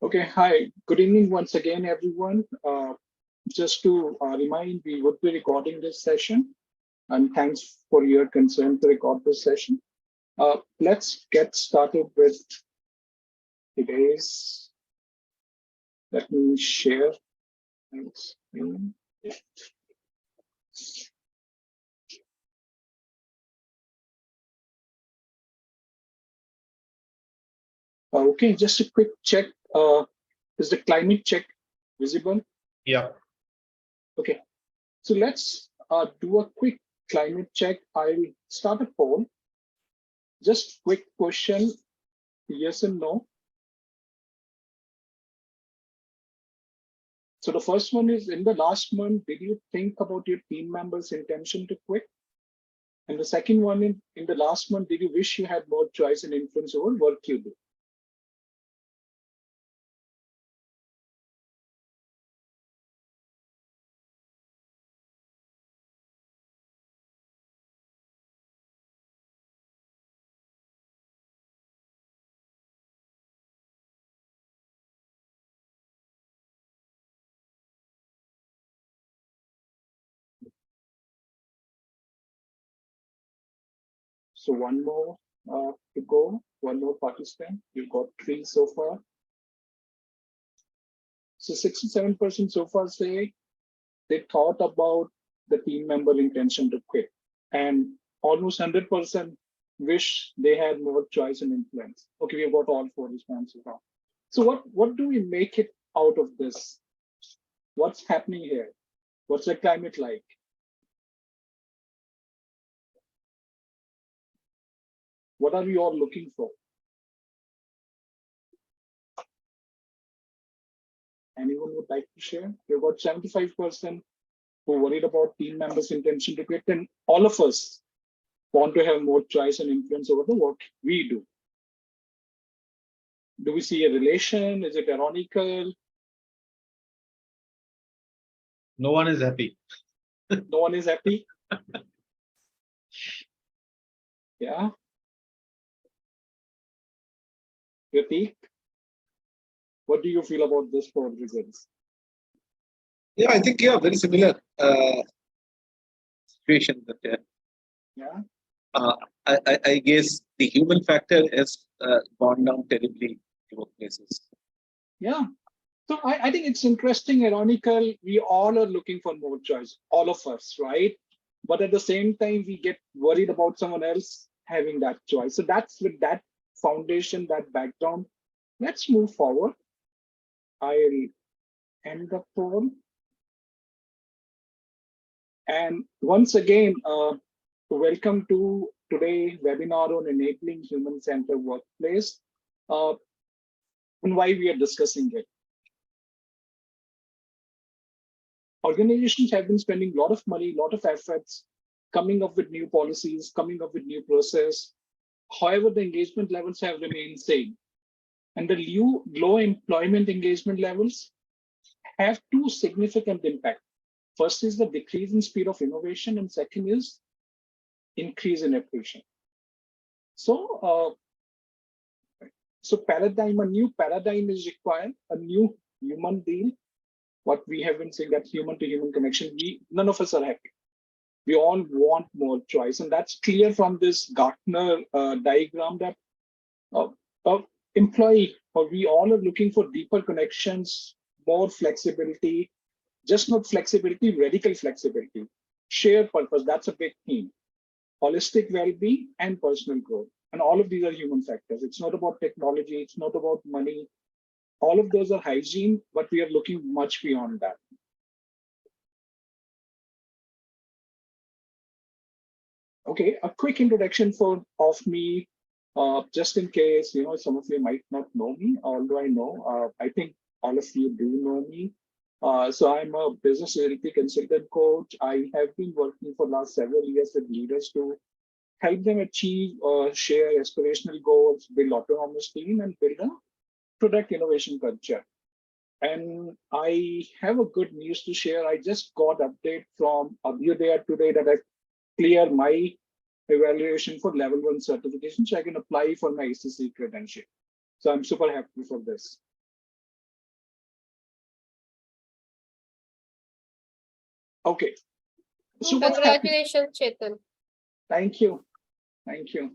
Okay, hi. Good evening once again, everyone. Just to remind, we would be recording this session, and thanks for your concern to record this session. Let's get started with today's. Let me share my screen. Okay, just a quick check. Is the climate check visible? Yeah. Okay, so let's do a quick climate check. I'll start a poll. Just quick question, yes and no. So the first one is, in the last month, did you think about your team members' intention to quit? And the second one, in the last month, did you wish you had more choice and influence over work you do? So one more to go, one more participant. You've got three so far. So 67% so far say they thought about the team member intention to quit. And almost 100% wish they had more choice and influence. Okay, we've got all four responses now. So what do we make it out of this? What's happening here? What's the climate like? What are we all looking for? Anyone would like to share? We've got 75% who worried about team members' intention to quit, and all of us want to have more choice and influence over the work we do. Do we see a relation? Is it ironical? No one is happy. No one is happy? Yeah. Prateek, what do you feel about this poll results? Yeah, I think very similar situation. That Yeah. I guess the human factor has gone down terribly in workplaces. Yeah. So I think it's interesting, ironical. We all are looking for more choice, all of us, right? But at the same time, we get worried about someone else having that choice. So that's with that foundation, that background. Let's move forward. I'll end the poll. And once again, welcome to today's webinar on enabling human-centered workplace and why we are discussing it. Organizations have been spending a lot of money, a lot of efforts, coming up with new policies, coming up with new process. However, the engagement levels have remained same. And the low employment engagement levels have two significant impacts. First is the decrease in speed of innovation, and second is increase in attrition. So, a new paradigm is required, a new human deal. What we have been saying, that human to human connection, none of us are happy. We all want more choice, and that's clear from this Gartner diagram that employee, or we all are looking for deeper connections, more flexibility, just not flexibility, radical flexibility, shared purpose. That's a big theme. Holistic well-being and personal growth. And all of these are human factors. It's not about technology, it's not about money. All of those are hygiene, but we are looking much beyond that. Okay, a quick introduction of me, just in case some of you might not know me, although I know, I think all of you do know me. So I'm a business agility consultant coach. I have been working for the last several years with leaders to help them achieve, share aspirational goals, build autonomous team, and build a product innovation culture. And I have a good news to share. I just got update from Abhyudaya today that I clear my evaluation for level 1 certification, so I can apply for my ACC credential. So I'm super happy for this. Okay. So what's happening? Congratulations, Chetan. Thank you. Thank you.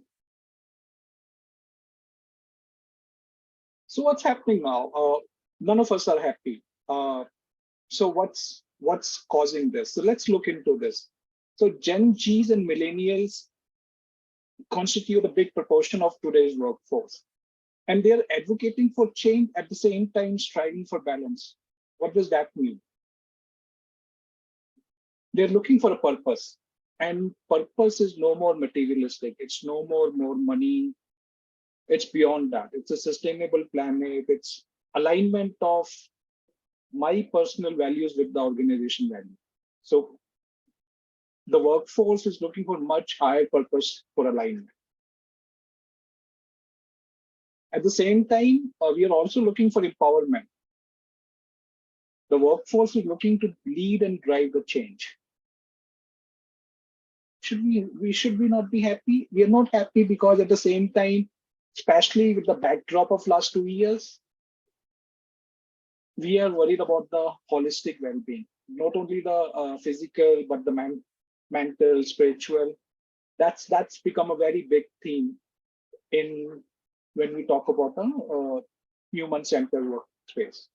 So what's happening now? None of us are happy. So what's causing this? So let's look into this. So Gen Zs and millennials constitute a big proportion of today's workforce, and they're advocating for change at the same time striving for balance. What does that mean? They're looking for a purpose, and purpose is no more materialistic. It's no more money. It's beyond that. It's a sustainable planet. It's alignment of my personal values with the organization value. So the workforce is looking for much higher purpose for alignment. At the same time, we are also looking for empowerment. The workforce is looking to lead and drive the change. Should we not be happy? We are not happy because at the same time, especially with the backdrop of last 2 years, we are worried about the holistic well-being, not only the physical, but the mental, spiritual. That's become a very big theme in when we talk about the human-centered workspace.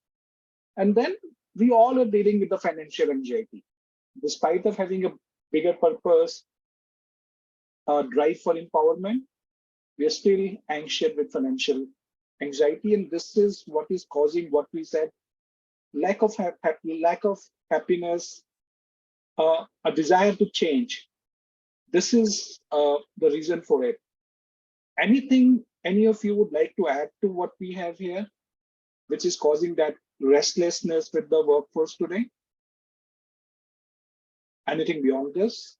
And then we all are dealing with the financial anxiety. Despite of having a bigger purpose, drive for empowerment, we are still anxious with financial anxiety, and this is what is causing what we said: lack of happiness, a desire to change. This is the reason for it. Anything any of you would like to add to what we have here, which is causing that restlessness with the workforce today? Anything beyond this?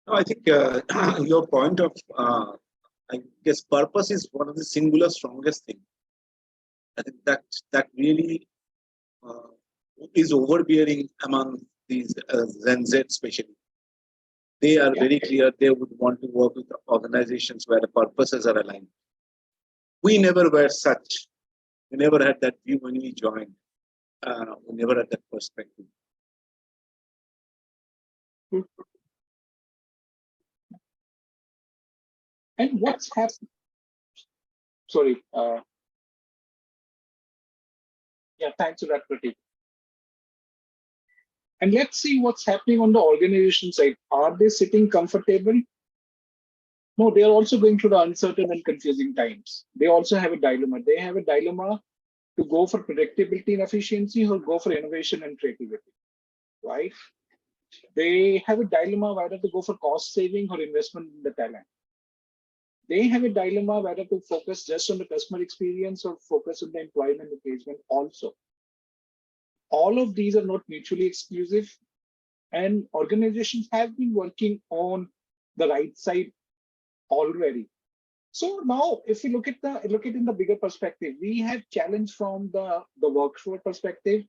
No, I think your point of, I guess, purpose is one of the singular strongest thing. I think that really is overbearing among these Gen Z especially. They are very clear they would want to work with organizations where the purposes are aligned. We never were such. We never had that view when we joined. We never had that perspective. And what's happening? Sorry. Yeah, thanks for that, Pratik. And let's see what's happening on the organization side. Are they sitting comfortable? No, they are also going through the uncertain and confusing times. They also have a dilemma. They have a dilemma to go for predictability and efficiency or go for innovation and creativity, right? They have a dilemma whether to go for cost saving or investment in the talent. They have a dilemma whether to focus just on the customer experience or focus on the employment engagement also. All of these are not mutually exclusive, and organizations have been working on the right side already. So now, if we look at it in the bigger perspective, we have challenge from the workforce perspective.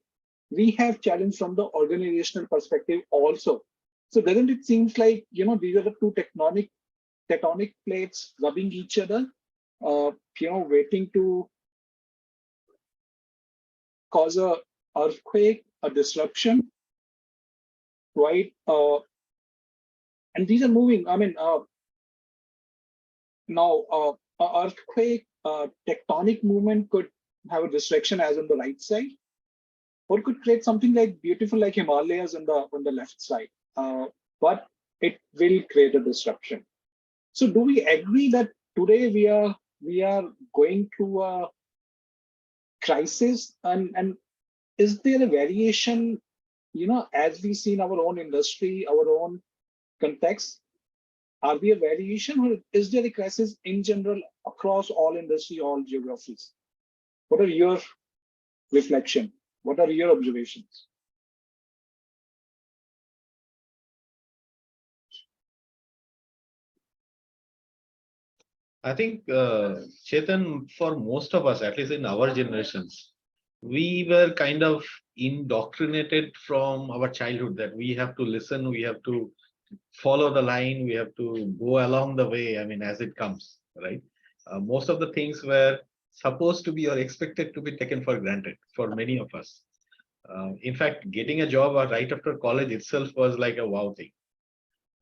We have challenge from the organizational perspective also. So doesn't it seems like these are the two tectonic plates rubbing each other, waiting to cause a earthquake, a disruption, right? And these are moving. I mean, now a earthquake, tectonic movement could have a distraction as on the right side, or could create something like beautiful like Himalayas on the left side. But it will create a disruption. So do we agree that today we are going through a crisis, and is there a variation, as we see in our own industry, our own context? Are we a variation, or is there a crisis in general across all industry, all geographies? What are your reflection? What are your observations? I think, Chetan, for most of us, at least in our generations, we were kind of indoctrinated from our childhood that we have to listen, we have to follow the line. We have to go along the way. I mean, as it comes, right? Most of the things were supposed to be or expected to be taken for granted for many of us. In fact, getting a job right after college itself was like a wow thing.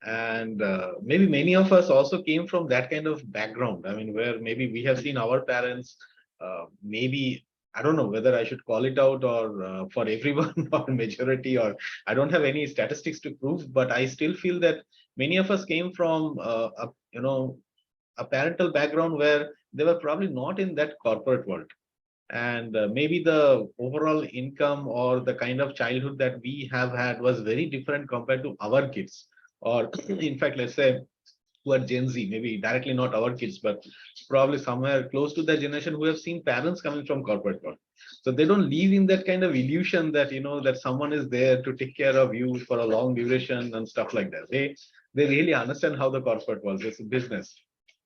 And maybe many of us also came from that kind of background. I mean, where maybe we have seen our parents, maybe, I don't know whether I should call it out or for everyone or majority, or I don't have any statistics to prove, but I still feel that many of us came from a parental background where they were probably not in that corporate world. And maybe the overall income or the kind of childhood that we have had was very different compared to our kids. Or in fact, let's say who are Gen Z, maybe directly not our kids, but probably somewhere close to that generation who have seen parents coming from corporate world. So they don't live in that kind of illusion that, that someone is there to take care of you for a long duration and stuff like that. They really understand how the corporate world is, business.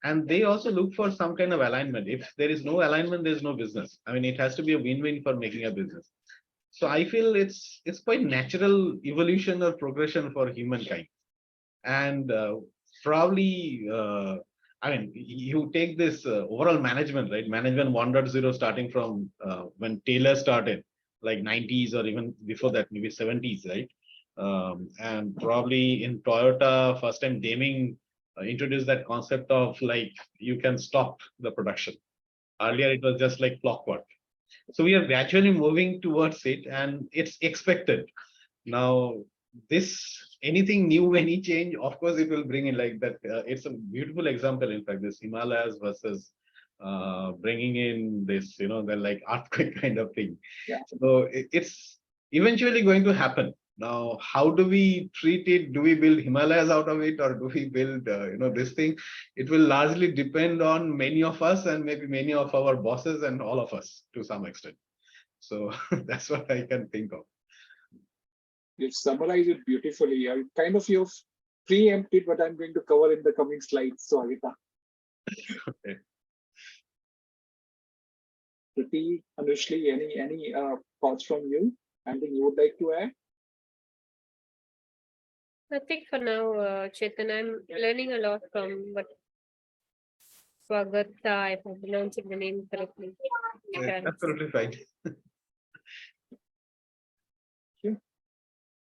And they also look for some kind of alignment. If there is no alignment, there's no business. I mean, it has to be a win-win for making a business. So I feel it's quite natural evolution or progression for humankind. And probably, I mean, you take this overall management, right? Management 1.0 starting from when Taylor started, like 90s or even before that, maybe 70s, right? And probably in Toyota, first time Deming introduced that concept of like, you can stop the production. Earlier, it was just like clockwork. So we are gradually moving towards it, and it's expected. Now, anything new, any change, of course, it will bring in like that. It's a beautiful example, in fact, this Himalayas versus bringing in this, the like earthquake kind of thing. Yeah. So it's eventually going to happen. Now, how do we treat it? Do we build Himalayas out of it, or do we build, this thing? It will largely depend on many of us and maybe many of our bosses and all of us to some extent. So that's what I can think of. You've summarized it beautifully. You've preempted what I'm going to cover in the coming slides, so Agita. Okay. Priti, Anushli, any thoughts from you? Anything you would like to add? I think for now, Chetan, I'm learning a lot from what Swagata, if I'm pronouncing the name correctly. Yeah, absolutely fine.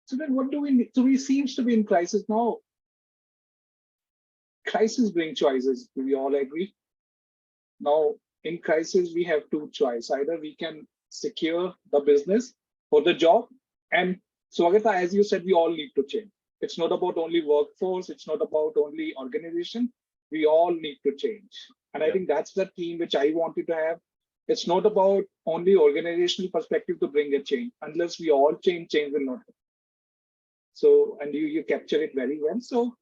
So then what do we need? So we seems to be in crisis now. Crisis bring choices. Do we all agree? Now, in crisis, we have two choices. Either we can secure the business or the job. And Swagata, as you said, we all need to change. It's not about only workforce. It's not about only organization. We all need to change. And I think that's the theme which I wanted to have. It's not about only organizational perspective to bring a change. Unless we all change will not happen. So, and you capture it very well. So,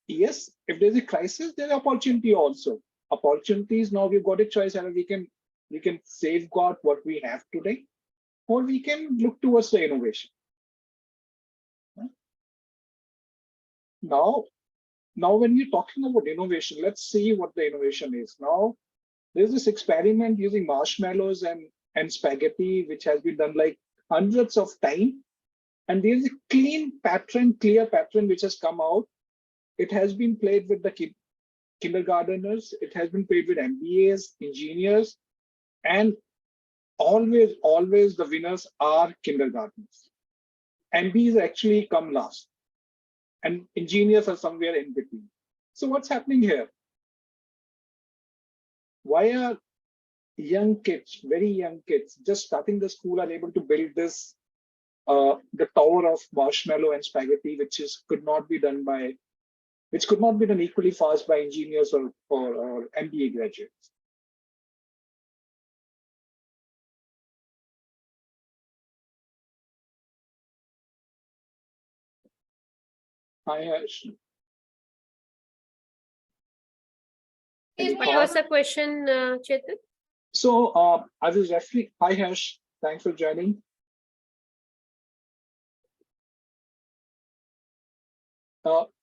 yes, if there's a crisis, there's opportunity also. Opportunities, now we've got a choice, and we can safeguard what we have today, or we can look towards the innovation. Now when we're talking about innovation, let's see what the innovation is. Now, there's this experiment using marshmallows and spaghetti, which has been done like hundreds of times. And there's a clear pattern which has come out. It has been played with the kindergarteners. It has been played with MBAs, engineers, and always the winners are kindergartners. MBAs actually come last, and engineers are somewhere in between. So what's happening here? Why are young kids, very young kids, just starting the school, are able to build this the tower of marshmallow and spaghetti, which could not be done equally fast by engineers or MBA graduates? Hi, Harsh. What was the question, Chetan? So I was referring. Hi, Harsh. Thanks for joining.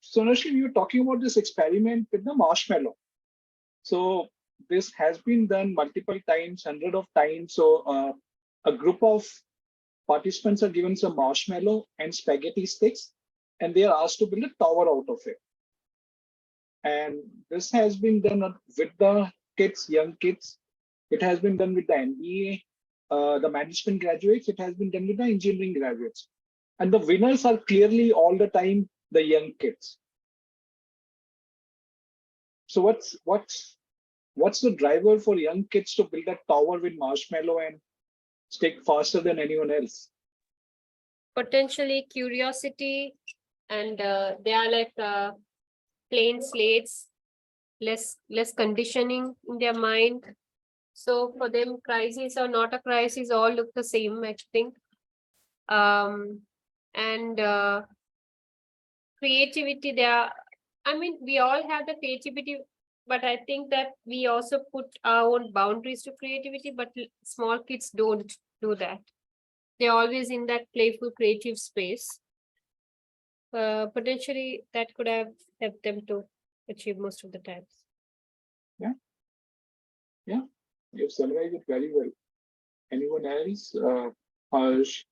So Nashli, we were talking about this experiment with the marshmallow. So this has been done multiple times, hundreds of times. So a group of participants are given some marshmallow and spaghetti sticks, and they are asked to build a tower out of it. And this has been done with the kids, young kids. It has been done with the MBA, the management graduates. It has been done with the engineering graduates. And the winners are clearly all the time the young kids. So what's the driver for young kids to build a tower with marshmallow and stick faster than anyone else? Potentially curiosity, and they are like plain slates, less conditioning in their mind. So for them, crisis or not a crisis all look the same, I think. And creativity, we all have the creativity, but I think that we also put our own boundaries to creativity, but small kids don't do that. They're always in that playful, creative space. Potentially that could have helped them to achieve most of the times. Yeah, you've summarized it very well. Anyone else? Harsh?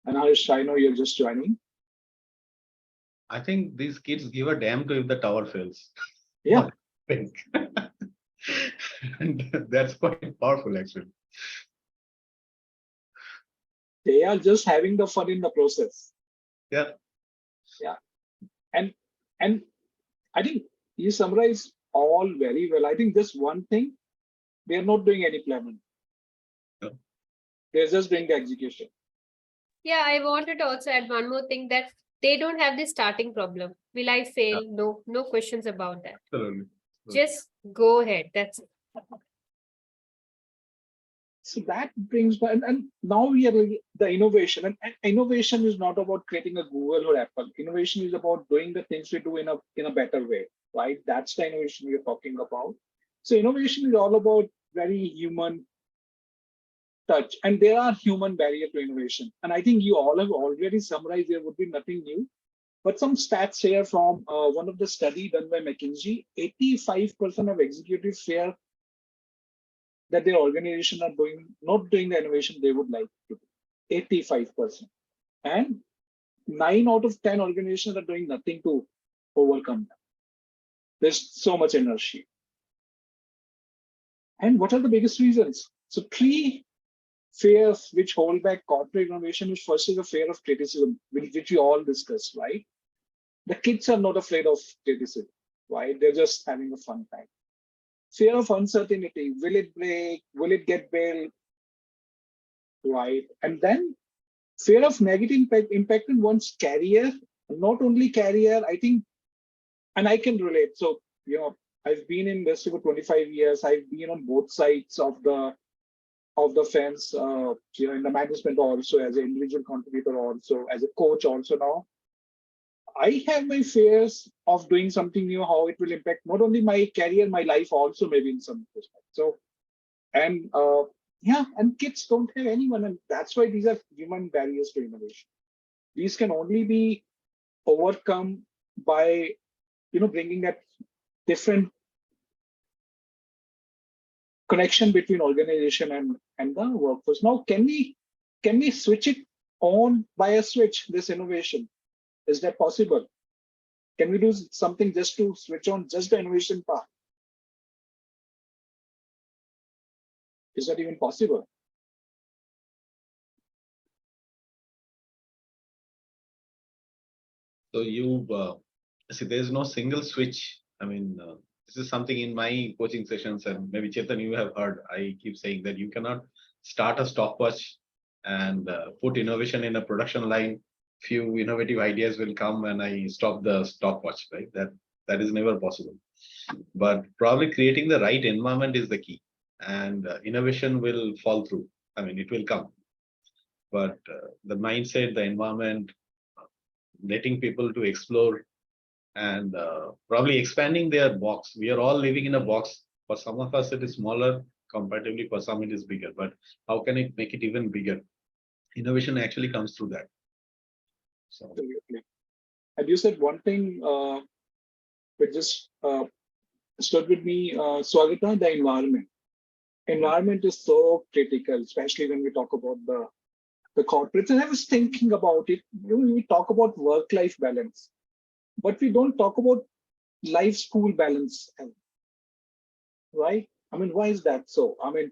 And Harsh, I know you're just joining. I think these kids give a damn to if the tower fails. Yeah. And that's quite powerful, actually. They are just having the fun in the process. Yeah. And I think you summarize all very well. I think this one thing, they are not doing any planning. No. They're just doing the execution. Yeah, I wanted to also add one more thing, that they don't have this starting problem. Will I fail? No questions about that. Absolutely. Just go ahead. That's it. So that brings and now we are the innovation, and innovation is not about creating a Google or Apple. Innovation is about doing the things we do in a better way, right? That's the innovation we're talking about. So innovation is all about very human touch, and there are human barriers to innovation. And I think you all have already summarized. There would be nothing new, but some stats here from one of the study done by McKinsey: 85% of executives fear that their organization are not doing the innovation they would like to do. 85%. And 9 out of 10 organizations are doing nothing to overcome that. There's so much inertia. And what are the biggest reasons? So 3 fears which hold back corporate innovation is, first is the fear of criticism, which we all discussed, right? The kids are not afraid of criticism, right? They're just having a fun time. Fear of uncertainty. Will it break? Will it get built? Right. And then fear of negative impact in one's career, not only career, I think, and I can relate. So, I've been in industry for 25 years. I've been on both sides of the fence, in the management also, as an individual contributor also, as a coach also now. I have my fears of doing something new, how it will impact not only my career, my life also, maybe in some respect. So, and and kids don't have anyone, and that's why these are human barriers to innovation. These can only be overcome by, bringing that different connection between organization and the workforce. Now, can we switch it on by a switch, this innovation? Is that possible? Can we do something just to switch on just the innovation part? Is that even possible? So you see, there's no single switch. This is something in my coaching sessions, and maybe Chetan, you have heard. I keep saying that you cannot start a stopwatch and put innovation in a production line. Few innovative ideas will come, and I stop the stopwatch. Right? That is never possible. But probably creating the right environment is the key, and innovation will fall through. It will come, but the mindset, the environment, letting people to explore, and probably expanding their box. We are all living in a box. For some of us, it is smaller. Comparatively, for some, it is bigger. But how can it make it even bigger? Innovation actually comes through that. So, absolutely. And you said one thing which just stood with me, Swagata, the environment. Environment is so critical, especially when we talk about the the corporates. And I was thinking about it. We talk about work-life balance, but we don't talk about life-school balance, right? I mean, why is that so? I mean,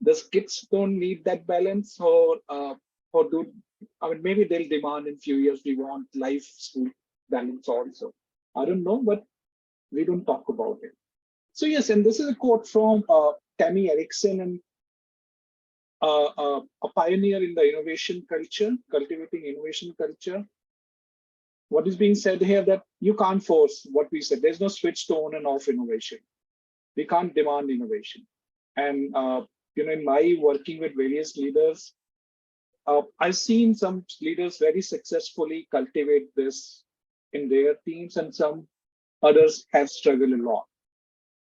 does kids don't need that balance, or do, I mean, maybe they'll demand in few years we want life-school balance also. I don't know, but we don't talk about it. So yes, and this is a quote from Tammy Erickson, and a pioneer in the innovation culture, cultivating innovation culture. What is being said here that you can't force what we said. There's no switch to on and off innovation. We can't demand innovation. And in my working with various leaders, I've seen some leaders very successfully cultivate this in their teams, and some others have struggled a lot.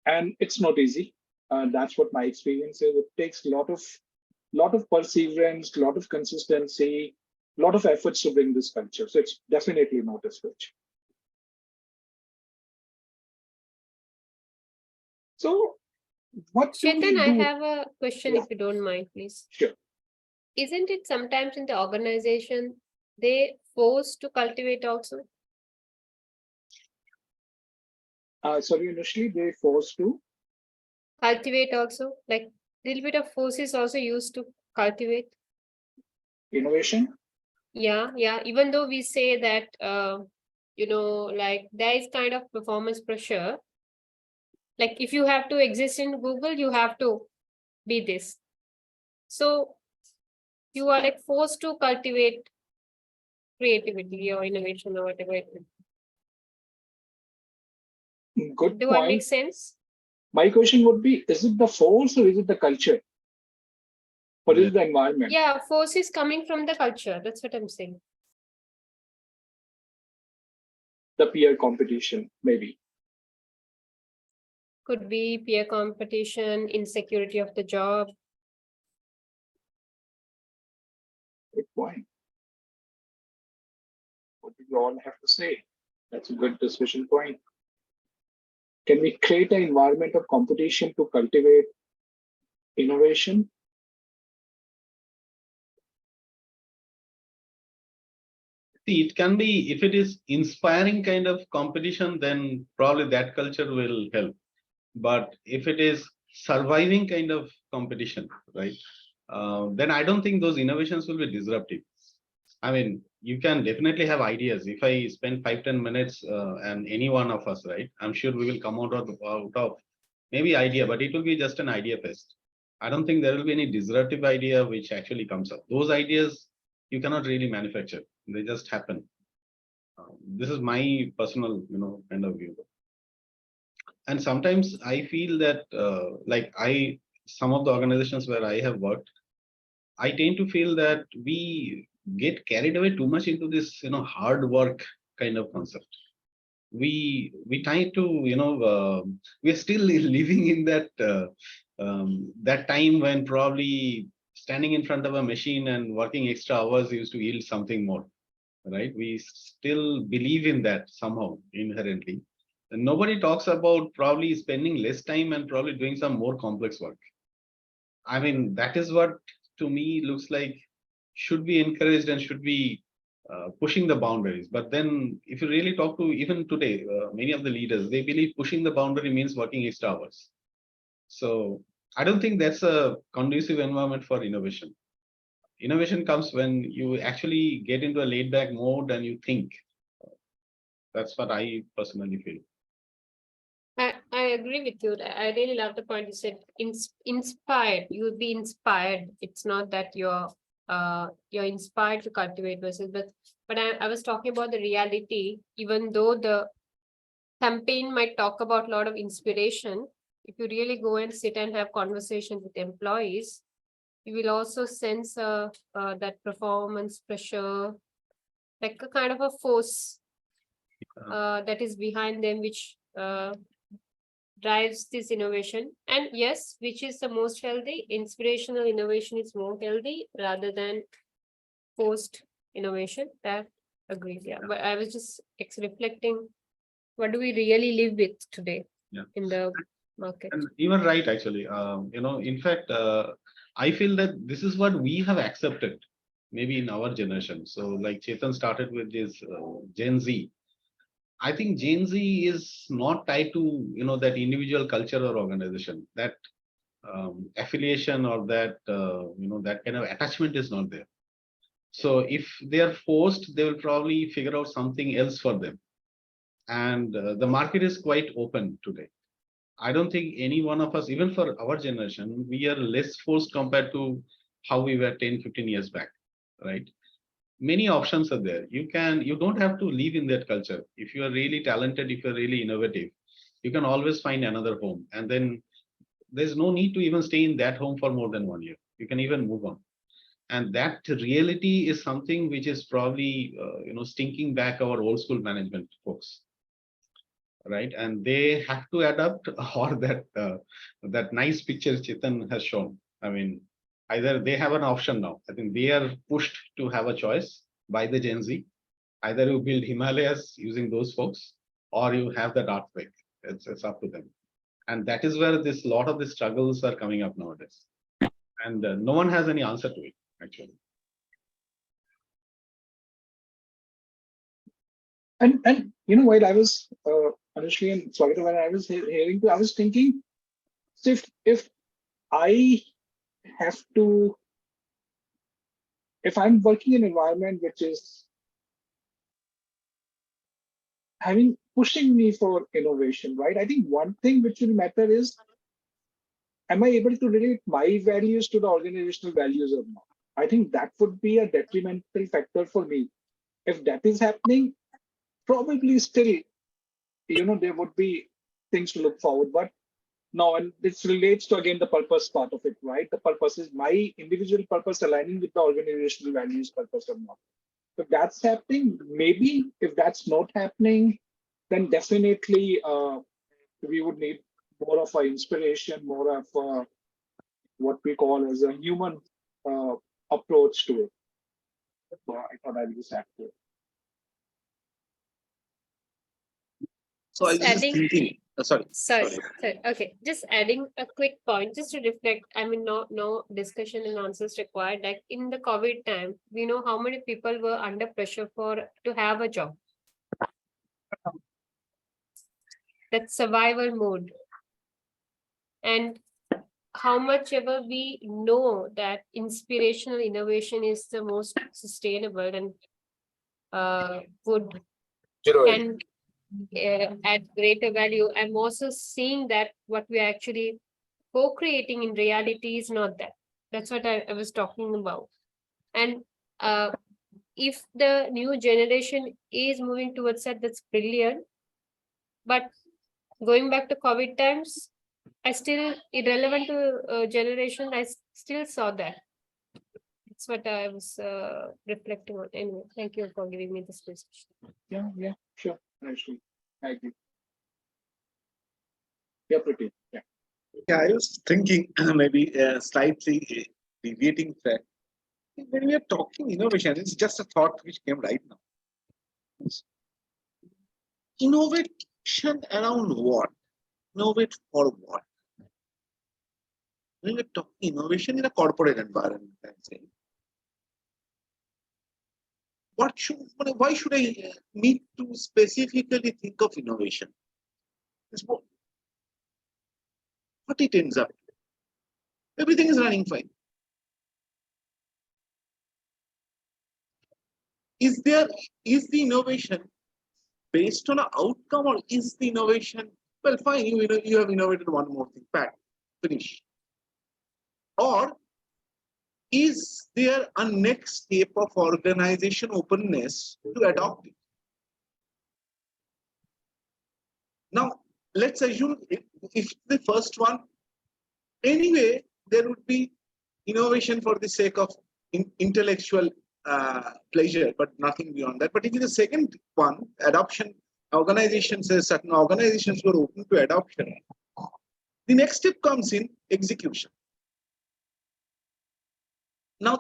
And it's not easy. That's what my experience is. It takes a lot of perseverance, a lot of consistency, a lot of efforts to bring this culture. So it's definitely not a switch. So what do we Chetan, I do? have a question, Yeah. if you don't mind, please. Sure. Isn't it sometimes in the organization they forced to cultivate also? Sorry, initially they forced to Cultivate also, like little bit of force is also used to cultivate. innovation. Yeah. Even though we say that, like there is kind of performance pressure. Like if you have to exist in Google, you have to be this. So you are like forced to cultivate creativity or innovation or whatever it is. Good Do I make point. sense? My question would be, is it the force or is it the culture? Or is it the environment? Yeah, force is coming from the culture. That's what I'm saying. The peer competition, maybe. Could be peer competition, insecurity of the job. Good point. What do you all have to say? That's a good discussion point. Can we create an environment of competition to cultivate innovation? See, it can be, if it is inspiring kind of competition, then probably that culture will help. But if it is surviving kind of competition, right, then I don't think those innovations will be disruptive. I mean, you can definitely have ideas. If I spend 5-10 minutes and any one of us, right, I'm sure we will come out of maybe idea, but it will be just an idea fest. I don't think there will be any disruptive idea which actually comes up. Those ideas you cannot really manufacture. They just happen. This is my personal, kind of view. And sometimes I feel that, some of the organizations where I have worked, I tend to feel that we get carried away too much into this, hard work kind of concept. We try to, we're still living in that time when probably standing in front of a machine and working extra hours used to yield something more, right? We still believe in that somehow inherently. And nobody talks about probably spending less time and probably doing some more complex work. I mean, that is what to me looks like should be encouraged and should be pushing the boundaries. But then if you really talk to even today, many of the leaders, they believe pushing the boundary means working extra hours. So I don't think that's a conducive environment for innovation. Innovation comes when you actually get into a laid back mode and you think. That's what I personally feel. I agree with you. I really love the point you said. Inspired. You would be inspired. It's not that you're inspired to cultivate versus, but I was talking about the reality. Even though the campaign might talk about a lot of inspiration, if you really go and sit and have conversations with employees, you will also sense that performance pressure, like a kind of a force that is behind them, which drives this innovation. And yes, which is the most healthy? Inspirational innovation is more healthy rather than forced innovation. That agreed. Yeah. But I was just reflecting, what do we really live with today in the market? And you are right, actually. In fact, I feel that this is what we have accepted. maybe in our generation. So like Chetan started with this Gen Z. I think Gen Z is not tied to, that individual culture or organization. That affiliation or that, that kind of attachment is not there. So if they are forced, they will probably figure out something else for them. And the market is quite open today. I don't think any one of us, even for our generation, we are less forced compared to how we were 10, 15 years back, right? Many options are there. You don't have to live in that culture. If you are really talented, if you're really innovative, you can always find another home. And then there's no need to even stay in that home for more than 1 year. You can even move on. And that reality is something which is probably, stinking back our old school management folks, right? And they have to adapt, or that nice picture Chetan has shown. I mean, either they have an option now. I think they are pushed to have a choice by the Gen Z. Either you build Himalayas using those folks, or you have that earthquake. It's up to them. And that is where this lot of the struggles are coming up nowadays. And no one has any answer to it, actually. And while I was honestly, and sorry, when I was hearing I was thinking, so if I have to, if I'm working in an environment which is pushing me for innovation, right? I think one thing which will matter is, am I able to relate my values to the organizational values or not? I think that would be a detrimental factor for me. If that is happening, probably still, there would be things to look forward. But no, and this relates to again the purpose part of it, right? The purpose is my individual purpose aligning with the organizational values purpose or not. If that's happening, maybe. If that's not happening, then definitely we would need more of an inspiration, more of what we call as a human approach to it. So I thought I'd just add to it. So I was just Adding- thinking, Sorry. Okay, just adding a quick point, just to reflect. I mean, no discussion and answers required. Like in the COVID time, we know how many people were under pressure to have a job. That survival mode. And how much ever we know that inspirational innovation is the most sustainable and would can add greater value. I'm also seeing that what we're actually co-creating in reality is not that. That's what I was talking about. And if the new generation is moving towards that, that's brilliant. But going back to COVID times, I still, irrelevant to generation, I still saw that. That's what I was reflecting on. Anyway, thank you for giving me this discussion. Yeah, sure. Actually, I agree. Yeah, pretty. Yeah. Yeah, I was thinking maybe slightly deviating track. When we are talking innovation, it's just a thought which came right now. Innovation around what? Innovate for what? When we're talking innovation in a corporate environment, I'm saying, why should I need to specifically think of innovation? What it ends up. Everything is running fine. Is the innovation based on an outcome, or is the innovation, well, fine, you have innovated one more thing, back, finish. Or is there a next step of organization openness to adopt it? Now, let's assume if the first one, anyway, there would be innovation for the sake of intellectual pleasure, but nothing beyond that. But if the second one, adoption, certain organizations were open to adoption. The next step comes in execution. Now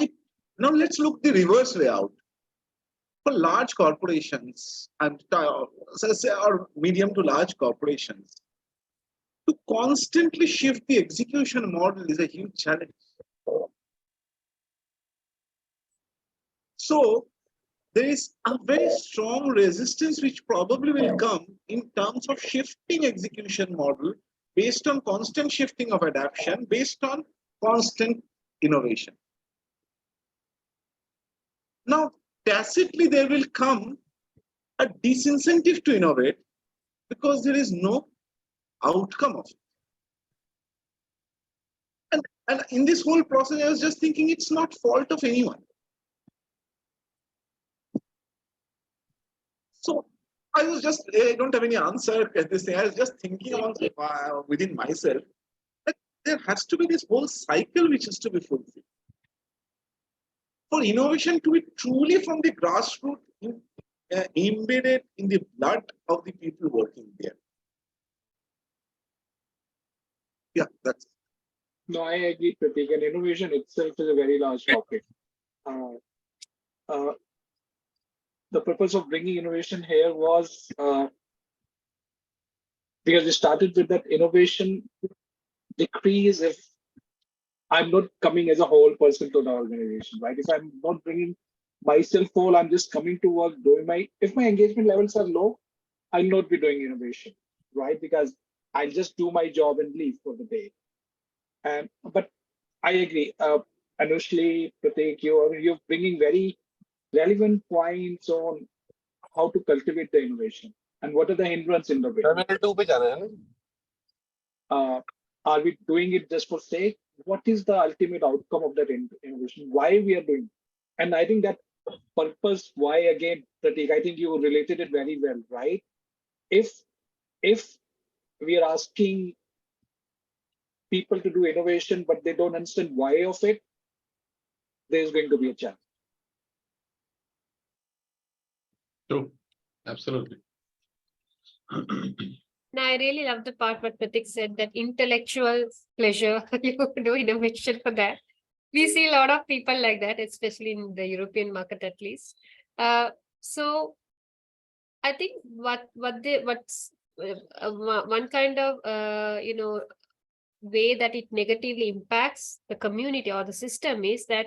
let's look the reverse way out. For large corporations and or medium to large corporations, to constantly shift the execution model is a huge challenge. So there is a very strong resistance which probably will come in terms of shifting execution model based on constant shifting of adaptation, based on constant innovation. Now, tacitly there will come a disincentive to innovate because there is no outcome of it. And in this whole process, I was just thinking it's not fault of anyone. So I don't have any answer at this thing. I was just thinking about within myself that there has to be this whole cycle which has to be fulfilled. For innovation to be truly from the grassroots, embedded in the blood of the people working there. Yeah, that's. No, I agree, Pratik. And innovation itself is a very large topic. The purpose of bringing innovation here was because we started with that innovation decrease if I'm not coming as a whole person to the organization, right? If I'm not bringing myself whole, I'm just coming to work, if my engagement levels are low, I'll not be doing innovation, right? Because I'll just do my job and leave for the day. But I agree. Anushli, Pratik, you're bringing very relevant points on how to cultivate the innovation and what are the hindrances in the way. Are we doing it just for sake? What is the ultimate outcome of that innovation? Why we are doing it? And I think that purpose, why again, Pratik, I think you related it very well, right? If we are asking people to do innovation, but they don't understand why of it, there's going to be a challenge. True, absolutely. Now, I really love the part what Pratik said, that intellectual pleasure, you do innovation for that. We see a lot of people like that, especially in the European market at least. So I think what's one kind of way that it negatively impacts the community or the system is that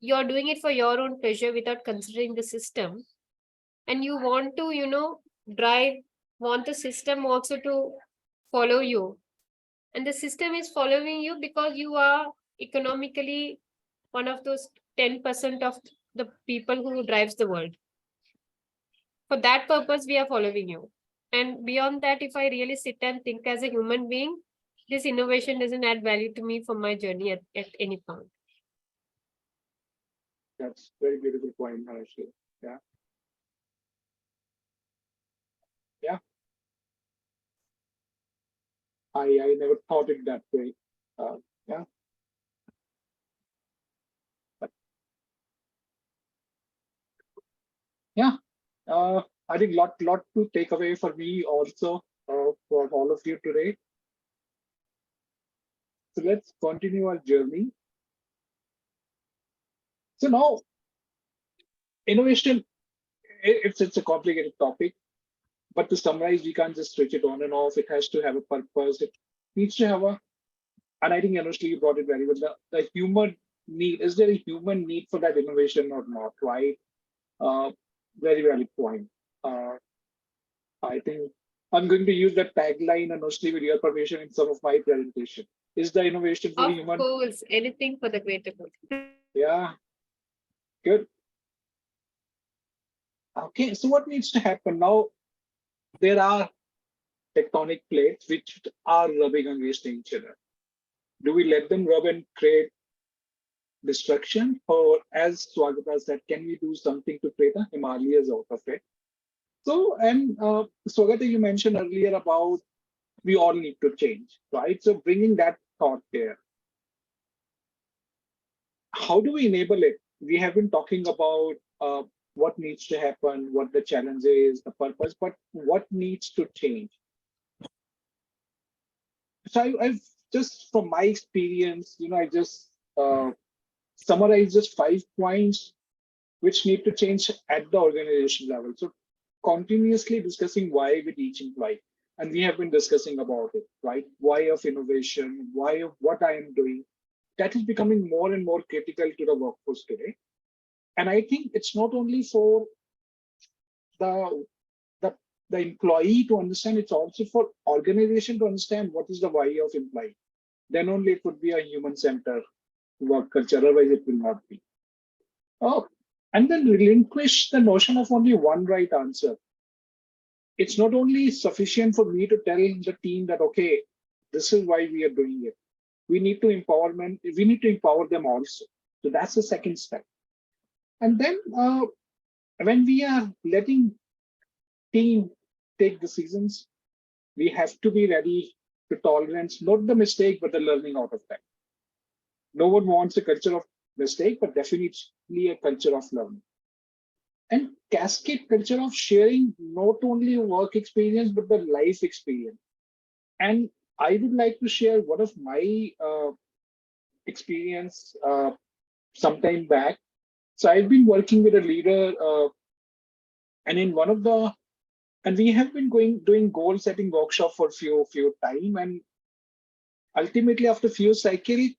you're doing it for your own pleasure without considering the system, and you want to want the system also to follow you, and the system is following you because you are economically one of those 10% of the people who drives the world. For that purpose we are following you, and beyond that, if I really sit and think as a human being, this innovation doesn't add value to me for my journey at any point. That's a very beautiful point, Anushli. Yeah. Yeah. I never thought it that way. Yeah. But yeah. I think lot to take away for me also, for all of you today. So let's continue our journey. So now, innovation, it's a complicated topic, but to summarize, we can't just switch it on and off. It has to have a purpose. It needs to have and I think Anushli, you brought it very well. The human need, is there a human need for that innovation or not, right? Very valid point. I think I'm going to use that tagline, Anushli, with your permission, in some of my presentation. Is the innovation for human? Of course, anything for the greater good. Yeah, good. Okay, so what needs to happen now? There are tectonic plates which are rubbing against each other. Do we let them rub and create destruction, or as Swagata said, can we do something to create a Himalayas out of it? So, and Swagata, you mentioned earlier about we all need to change, right? So bringing that thought there, how do we enable it? We have been talking about what needs to happen, what the challenge is, the purpose, but what needs to change? So I've just, from my experience, I just summarize just 5 points which need to change at the organization level. So continuously discussing why with each employee. And we have been discussing about it, right? Why of innovation, why of what I am doing. That is becoming more and more critical to the workforce today. And I think it's not only for the, the, the employee to understand, it's also for organization to understand what is the why of employee. Then only it would be a human-centered work culture, otherwise it will not be. Oh, and then relinquish the notion of only one right answer. It's not only sufficient for me to tell the team that, okay, this is why we are doing it. We need to empower them also. So that's the second step. And then when we are letting team take decisions, we have to be ready to tolerance, not the mistake, but the learning out of that. No one wants a culture of mistake, but definitely a culture of learning. And cascade culture of sharing not only work experience, but the life experience. And I would like to share one of my experience some time back. So I've been working with a leader, and in one of the, and we have been doing goal setting workshop for few time, and ultimately after few cycle,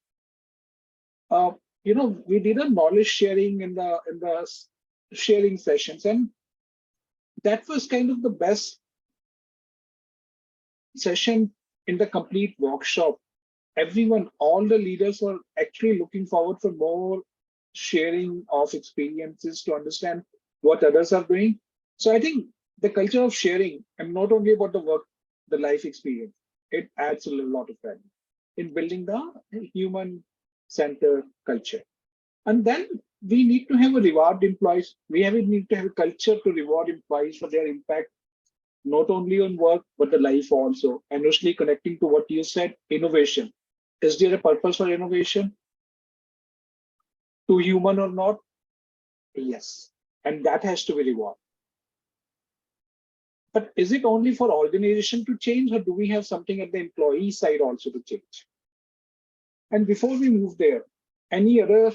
we did a knowledge sharing in the sharing sessions, and that was kind of the best session in the complete workshop. Everyone, all the leaders were actually looking forward for more sharing of experiences to understand what others are doing. So I think the culture of sharing, and not only about the work, the life experience, it adds a lot of value in building the human-centered culture. And then we need to have a reward employees. We need to have a culture to reward employees for their impact, not only on work, but the life also. And mostly connecting to what you said, innovation. Is there a purpose for innovation? To human or not? Yes. And that has to be rewarded. But is it only for organization to change, or do we have something at the employee side also to change? And before we move there, any other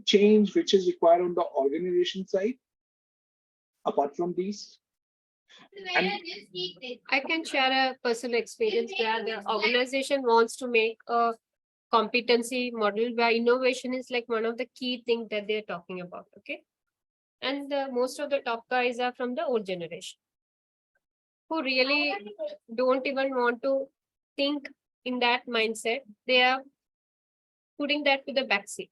change which is required on the organization side apart from these? And I can share a personal experience where the organization wants to make a competency model where innovation is like one of the key things that they're talking about. Okay. And most of the top guys are from the old generation who really don't even want to think in that mindset. They are putting that to the backseat.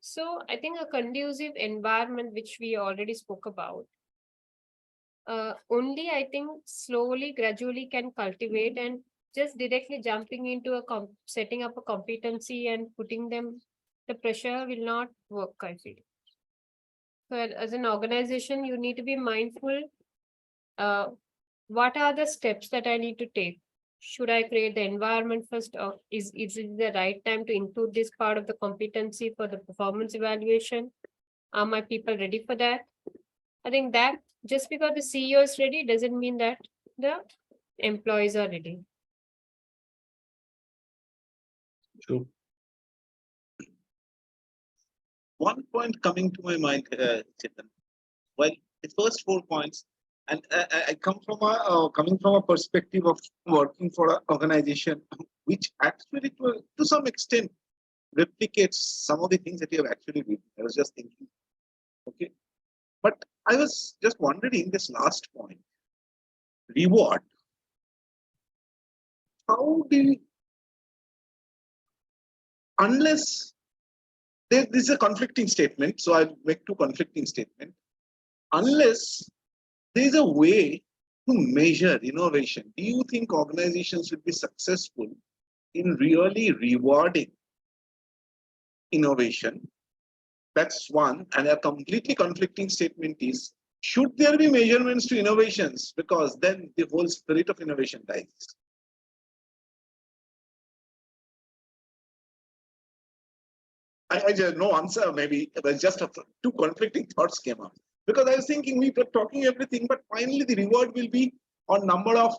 So I think a conducive environment, which we already spoke about, only I think slowly, gradually can cultivate, and just directly jumping into a setting up a competency and putting them, the pressure will not work, I feel. So as an organization, you need to be mindful. What are the steps that I need to take? Should I create the environment first, or is it the right time to include this part of the competency for the performance evaluation? Are my people ready for that? I think that just because the CEO is ready doesn't mean that the employees are ready. True. One point coming to my mind, Chetan. Well, the first 4 points, and I come from coming from a perspective of working for an organization which actually, to some extent, replicates some of the things that you have actually written. I was just thinking, okay, but I was just wondering this last point, reward. How do we, unless this is a conflicting statement, so I'll make 2 conflicting statements. Unless there is a way to measure innovation, do you think organizations will be successful in really rewarding innovation? That's one. And a completely conflicting statement is, should there be measurements to innovations? Because then the whole spirit of innovation dies. I just no answer, maybe it was just 2 conflicting thoughts came up. Because I was thinking we were talking everything, but finally the reward will be on number of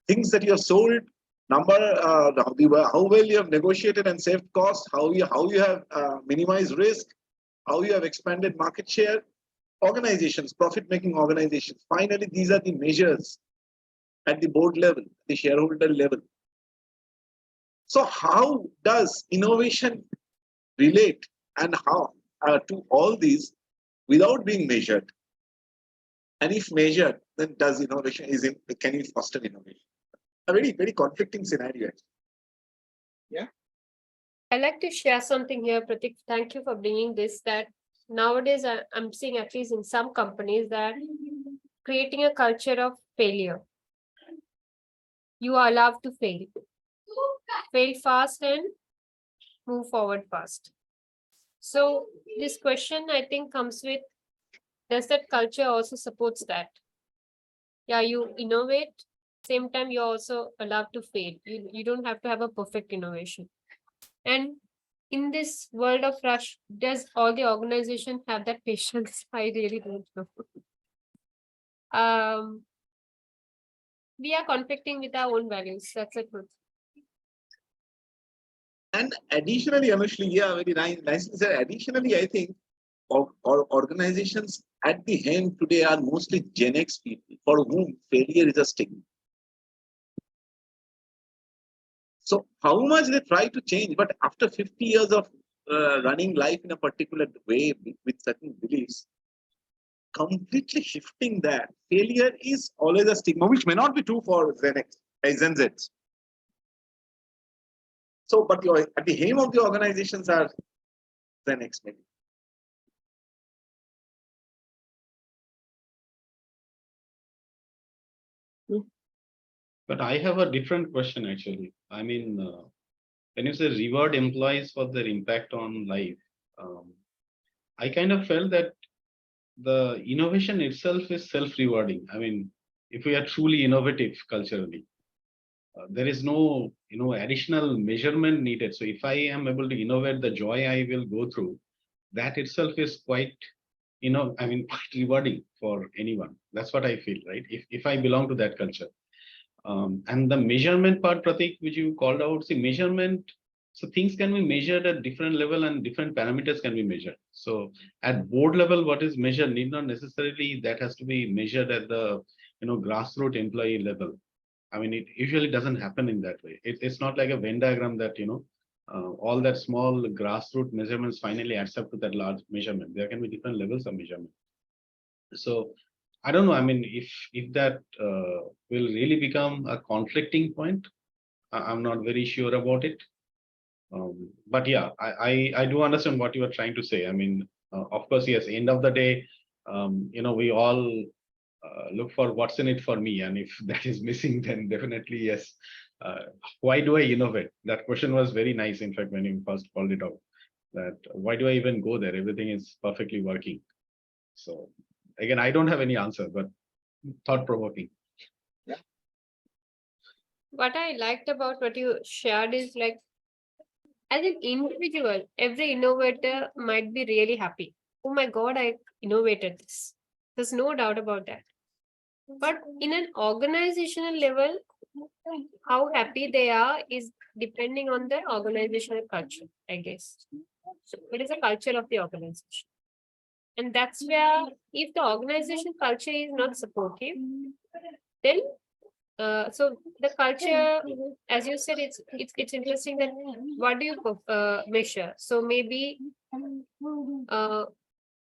things that you have sold, number how well you have negotiated and saved costs, how you have minimized risk, how you have expanded market share. Organizations, profit-making organizations. Finally, these are the measures at the board level, the shareholder level. So how does innovation relate and how to all these without being measured? And if measured, then does innovation can you foster innovation? A very, very conflicting scenario. I'd like to share something here, Pratik. Thank you for bringing this. That nowadays I'm seeing, at least in some companies, that creating a culture of failure. You are allowed to fail. Fail fast and move forward fast. So this question, I think, comes with, does that culture also supports that? Yeah, you innovate, same time you're also allowed to fail. You don't have to have a perfect innovation. And in this world of rush, does all the organization have that patience? I really don't know. We are conflicting with our own values. That's the truth. And additionally, Anushli, yeah, very nicely said. Additionally, I think organizations at the end today are mostly Gen X people for whom failure is a stigma. So how much they try to change, but after 50 years of running life in a particular way with certain beliefs, completely shifting that, failure is always a stigma, which may not be true for Gen Z. So, but at the aim of the organizations are Gen X maybe. But I have a different question actually. I mean, when you say reward employees for their impact on life, I kind of felt that the innovation itself is self-rewarding. I mean, if we are truly innovative culturally, there is no additional measurement needed. So if I am able to innovate, the joy I will go through, that itself is quite quite rewarding for anyone. That's what I feel, right? If I belong to that culture. And the measurement part, Pratik, which you called out, see, measurement, so things can be measured at different level and different parameters can be measured. So at board level, what is measured need not necessarily that has to be measured at the grassroots employee level. I mean, it usually doesn't happen in that way. It's not like a Venn diagram that all that small grassroots measurements finally adds up to that large measurement. There can be different levels of measurement. So I don't know. I mean, if that will really become a conflicting point, I'm not very sure about it. But yeah, I do understand what you are trying to say. I mean, of course, yes. End of the day, we all look for what's in it for me, and if that is missing, then definitely yes. Why do I innovate? That question was very nice. In fact, when you first called it out, that why do I even go there? Everything is perfectly working. So again, I don't have any answer, but thought-provoking. Yeah. What I liked about what you shared is, like, as an individual, every innovator might be really happy. Oh my God, I innovated this. There's no doubt about that. But in an organizational level, how happy they are is depending on the organizational culture, I guess. So it is a culture of the organization. And that's where, if the organization culture is not supportive, then so the culture, as you said, it's interesting that what do you measure? So maybe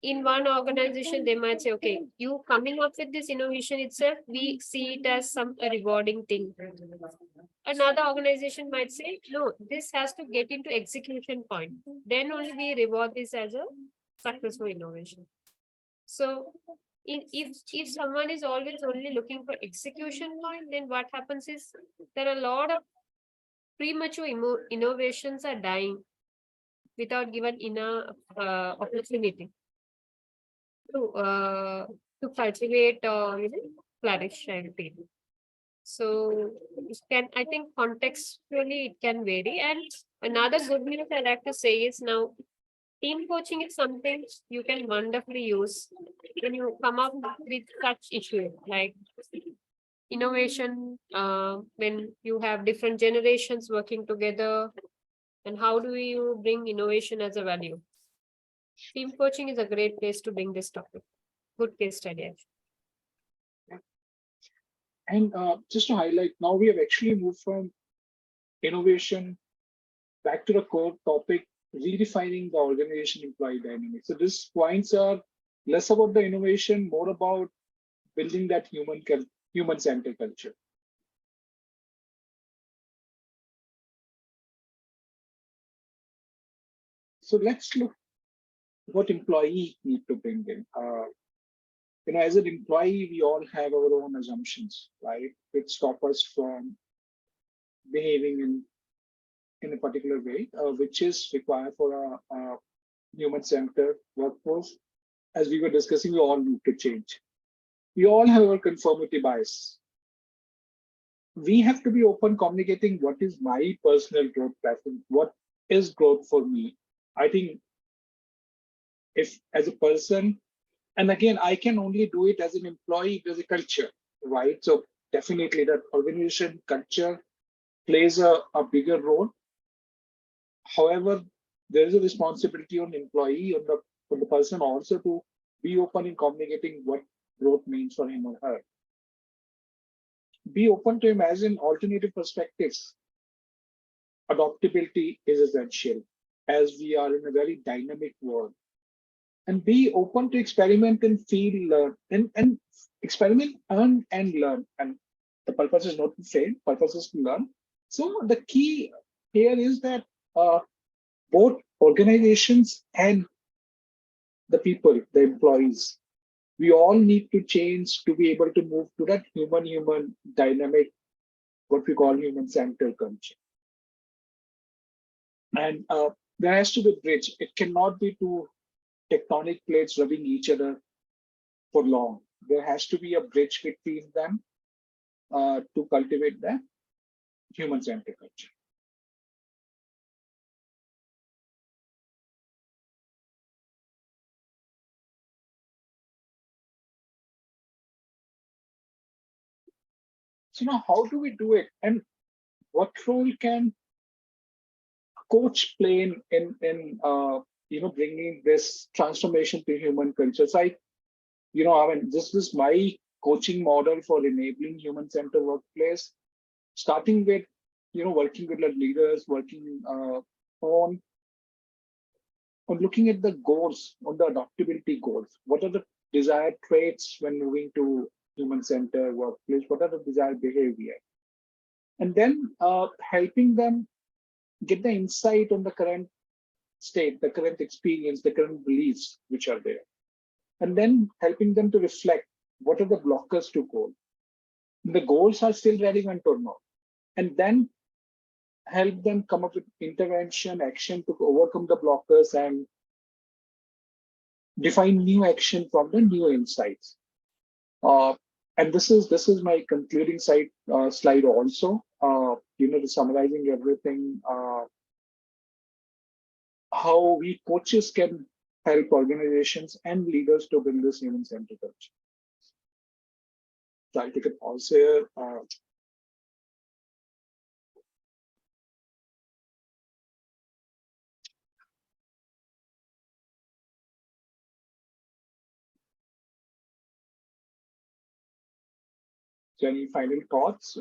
in one organization they might say, okay, you coming up with this innovation itself, we see it as a rewarding thing. Another organization might say, no, this has to get into execution point. Then only we reward this as a successful innovation. So if someone is always only looking for execution point, then what happens is there are a lot of premature innovations are dying without given enough opportunity to cultivate or flourish, I feel. So I think contextually it can vary. And another good news I like to say is, now team coaching is something you can wonderfully use when you come up with such issues like innovation, when you have different generations working together, and how do you bring innovation as a value? Team coaching is a great place to bring this topic. Good case study. And just to highlight, now we have actually moved from innovation back to the core topic redefining the organization employee dynamics. So these points are less about the innovation, more about building that human-centered culture. So let's look what employee need to bring in. As an employee, we all have our own assumptions, right? Which stop us from behaving in a particular way, which is required for a human-centered workforce. As we were discussing, we all need to change. We all have our conformity bias. We have to be open communicating what is my personal growth preference, what is growth for me. I think if as a person, and again, I can only do it as an employee, as a culture, right? So definitely that organization culture plays a bigger role. However, there is a responsibility on employee, on the person also to be open in communicating what growth means for him or her. Be open to imagine alternative perspectives. Adaptability is essential as we are in a very dynamic world. And be open to experiment and feel, learn, and experiment, earn, and learn. And the purpose is not to fail, purpose is to learn. So the key here is that both organizations and the people, the employees, we all need to change to be able to move to that human dynamic, what we call human-centered culture. And there has to be a bridge. It cannot be two tectonic plates rubbing each other for long. There has to be a bridge between them to cultivate that human-centered culture. So now, how do we do it, and what role can a coach play in bringing this transformation to human culture? So this is my coaching model for enabling human-centered workplace, starting with working with the leaders, working on looking at the goals, on the adaptability goals. What are the desired traits when moving to human-centered workplace? What are the desired behavior? And then helping them get the insight on the current state, the current experience, the current beliefs which are there. And then helping them to reflect what are the blockers to goal. The goals are still relevant or not. And then help them come up with intervention, action to overcome the blockers and define new action from the new insights. And this is my concluding slide also. Summarizing everything, how we coaches can help organizations and leaders to build this human-centered culture. So I'll take a pause here. So any final thoughts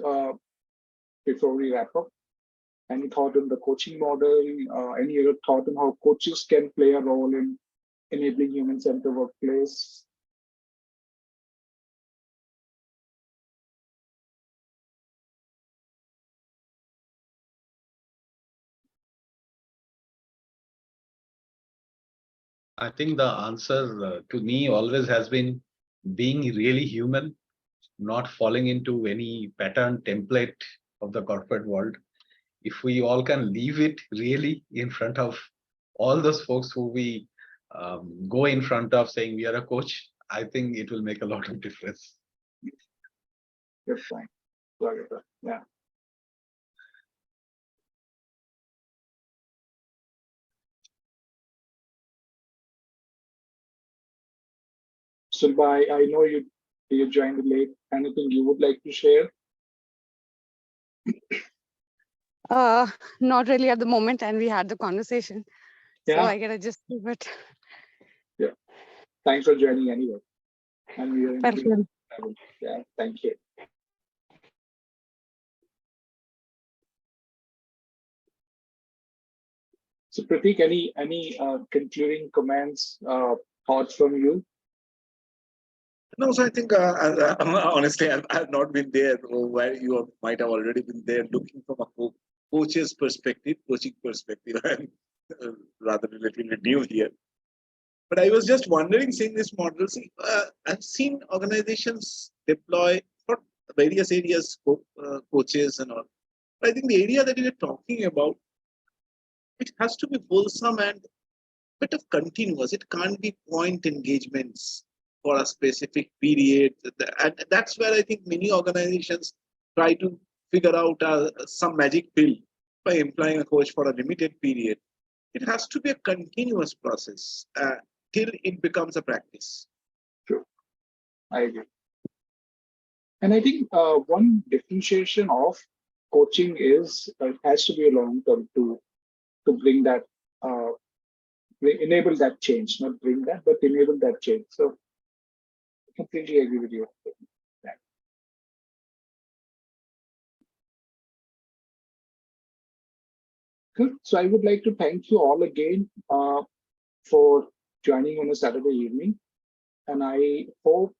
before we wrap up? Any thought on the coaching model? Any other thought on how coaches can play a role in enabling human-centered workplace? I think the answer to me always has been being really human, not falling into any pattern template of the corporate world. If we all can leave it really in front of all those folks who we go in front of saying we are a coach, I think it will make a lot of difference. Good point. Yeah. Sulba, I know you joined late. Anything you would like to share? Not really at the moment, and we had the conversation. So Yeah. I get a gist of it. Yeah. Thanks for joining anyway. And we are in Welcome. Yeah, thank you. So Pratik, any concluding comments, thoughts from you? No, so I think honestly, I've not been there where you might have already been there looking from a coach's perspective, coaching perspective. I'm rather relatively new here. But I was just wondering, seeing this model, I've seen organizations deploy for various areas, coaches and all. But I think the area that you were talking about, it has to be wholesome and bit of continuous. It can't be point engagements for a specific period. And that's where I think many organizations try to figure out some magic pill by employing a coach for a limited period. It has to be a continuous process till it becomes a practice. True. I agree. And I think one differentiation of coaching is it has to be a long term to bring that, enable that change, not bring that, but enable that change. So I completely agree with you. Good. So I would like to thank you all again for joining on a Saturday evening. And I hope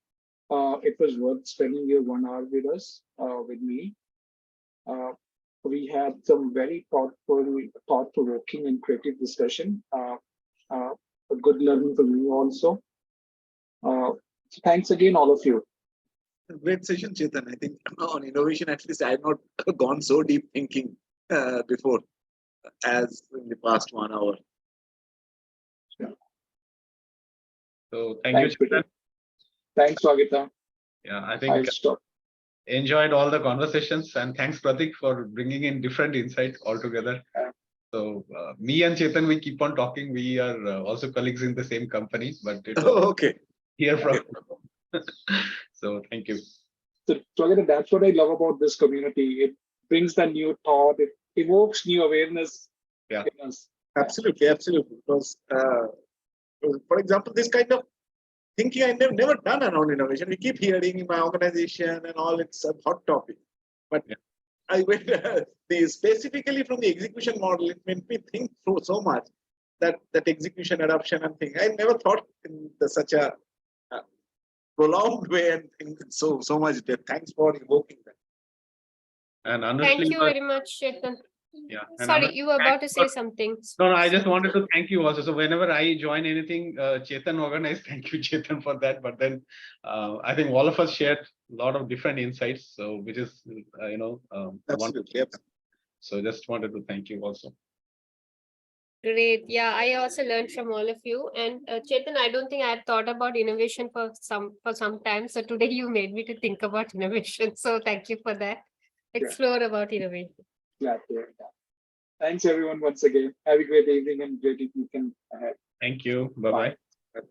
it was worth spending your 1 hour with us, with me. We had some very thought-provoking and creative discussion. A good learning from you also. So thanks again, all of you. Great session, Chetan. I think on innovation, at least I had not gone so deep thinking before as in the past 1 hour. So thank you, Chetan. Thanks, Swagita. Yeah, I I'll think stop. enjoyed all the conversations, and thanks Pratik for bringing in different insights altogether. So me and Chetan, we keep on talking. We are also colleagues in the same company, but it was Okay. Hear from. So thank you. So Swagita, that's what I love about this community. It brings the new thought. It evokes new awareness. Yeah. In us. Absolutely, absolutely. Because, for example, this kind of thinking I never done around innovation. We keep hearing in my organization and all, it's a hot topic. But yeah. I went specifically from the execution model, it made me think through so much that execution, adoption, and thing. I never thought in such a prolonged way and in so much depth. Thanks for evoking that. And honestly, Thank you very much, Chetan. Yeah. And Sorry, you were about to say something. No, I just wanted to thank you also. So whenever I join anything, Chetan organized, thank you, Chetan, for that. But then I think all of us shared a lot of different insights. So which is, Absolutely. So just wanted to thank you also. Great. Yeah, I also learned from all of you. And Chetan, I don't think I had thought about innovation for some time. So today you made me to think about innovation. So thank you for that. Explore about innovation. Glad to hear that. Thanks everyone once again. Have a great evening and great weekend ahead. Thank you. Bye-bye. Bye.